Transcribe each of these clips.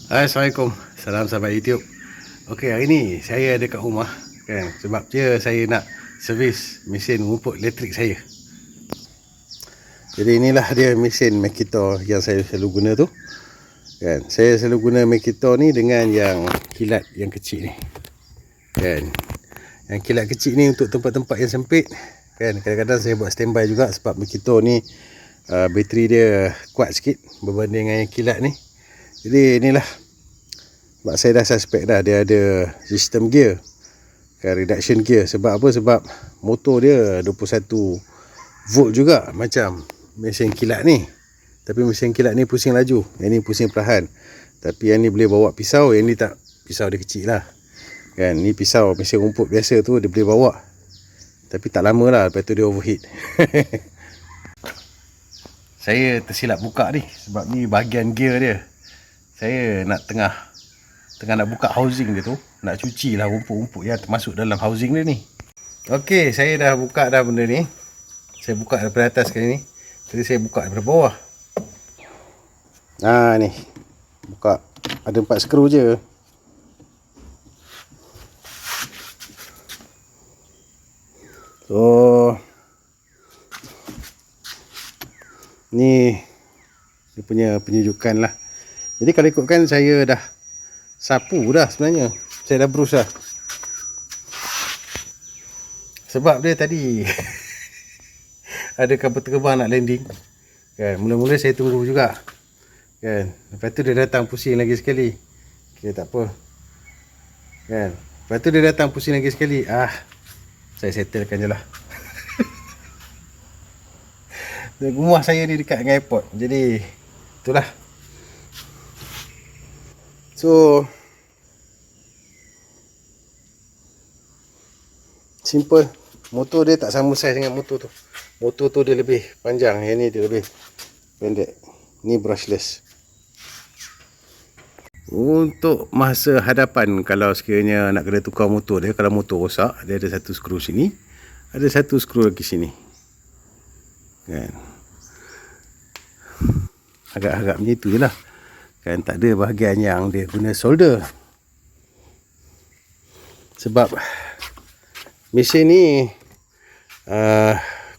Assalamualaikum. Salam sahabat YouTube. Okey, hari ni saya ada kat rumah kan, sebab dia saya nak servis mesin rumput elektrik saya. Jadi inilah dia mesin Makito yang saya selalu guna tu. Kan, saya selalu guna Makito ni dengan yang kilat yang kecil ni. Kan. Yang kilat kecil ni untuk tempat-tempat yang sempit. Kan, kadang-kadang saya buat standby juga sebab Makito ni bateri dia kuat sikit berbanding dengan yang kilat ni. Jadi inilah, sebab saya dah suspect dah dia ada sistem gear, kan, reduction gear. Sebab apa? Sebab motor dia 21 volt juga macam mesin kilat ni. Tapi mesin kilat ni pusing laju, yang ni pusing perlahan. Tapi yang ni boleh bawa pisau, yang ni tak, pisau dia kecil lah. Kan, ni pisau mesin rumput biasa tu dia boleh bawa. Tapi tak lama lah, lepas tu dia overheat. Saya tersilap buka ni, sebab ni bahagian gear dia. Saya nak tengah nak buka housing dia tu, nak cuci lah rumput-rumput yang termasuk dalam housing dia ni. Okey, saya dah buka dah benda ni. Saya buka daripada atas kali ni. Tadi saya buka daripada bawah. Ni buka, ada 4 skru je. So ni dia punya penunjukan lah. Jadi kalau ikutkan saya dah sapu dah sebenarnya. Saya dah brush dah. Sebab dia tadi ada kapal terbang nak landing. Kan, mula-mula saya tunggu juga. Kan, lepas tu dia datang pusing lagi sekali. Okey, tak apa. Kan, lepas tu dia datang pusing lagi sekali. Saya settlekan je lah. Rumah saya ni dekat dengan airport. Jadi itulah. So simple. Motor dia tak sama saiz dengan motor tu. Motor tu dia lebih panjang, yang ni dia lebih pendek. Ni brushless. Untuk masa hadapan, kalau sekiranya nak kena tukar motor dia, kalau motor rosak, dia ada satu skru sini, ada satu skru lagi sini. Kan, agak-agak macam tu je lah. Kan, tak ada bahagian yang dia guna solder. Sebab mesin ni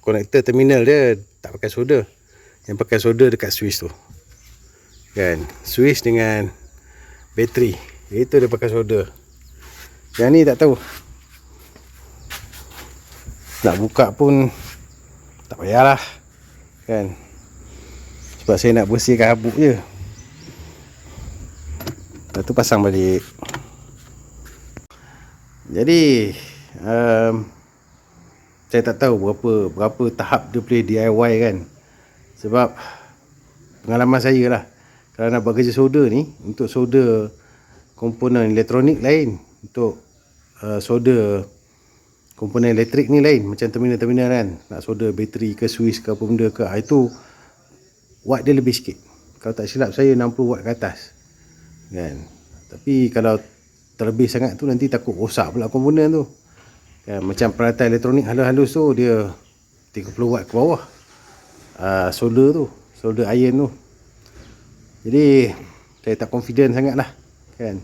konektor terminal dia tak pakai solder. Yang pakai solder dekat switch tu. Kan, switch dengan bateri, itu dia pakai solder. Yang ni tak tahu. Nak buka pun tak payahlah. Kan, sebab saya nak bersihkan habuk je. Lepas tu pasang balik. Jadi saya tak tahu berapa tahap dia boleh DIY kan. Sebab pengalaman saya lah, kalau nak buat kerja solder ni, untuk solder komponen elektronik lain, untuk solder komponen elektrik ni lain. Macam terminal-terminal kan, nak solder bateri ke switch ke apa benda ke, itu watt dia lebih sikit. Kalau tak silap saya 60 watt ke atas kan. Tapi kalau terlebih sangat tu, nanti takut rosak pula komponen tu kan. Macam peralatan elektronik halus-halus tu, dia 30 watt ke bawah, solder tu, solder iron tu. Jadi saya tak confident sangat lah kan.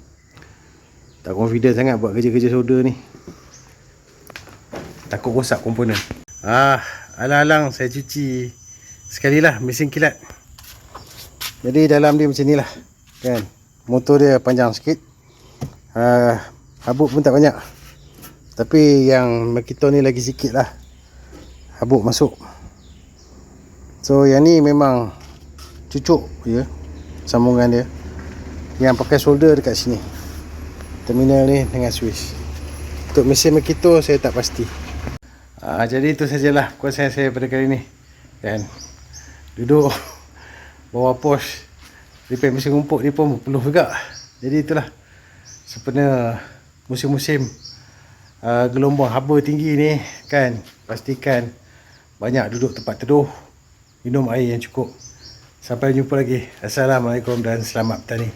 Tak confident sangat buat kerja-kerja solder ni, takut rosak komponen. Alang-alang saya cuci sekali lah mesin kilat. Jadi dalam dia macam ni lah kan. Motor dia panjang sikit, habuk pun tak banyak. Tapi yang Makito ni lagi sikit lah habuk masuk. So yang ni memang cucuk je sambungan dia. Yang pakai solder dekat sini, terminal ni dengan switch. Untuk mesin Makito saya tak pasti. Jadi itu sajalah kuasa saya pada kali ni kan. Duduk bawah pos repair mesin rumput ni pun penuh juga. Jadi itulah, sebenarnya musim-musim gelombang haba tinggi ni kan, pastikan banyak duduk tempat teduh, minum air yang cukup. Sampai jumpa lagi. Assalamualaikum dan selamat bertani.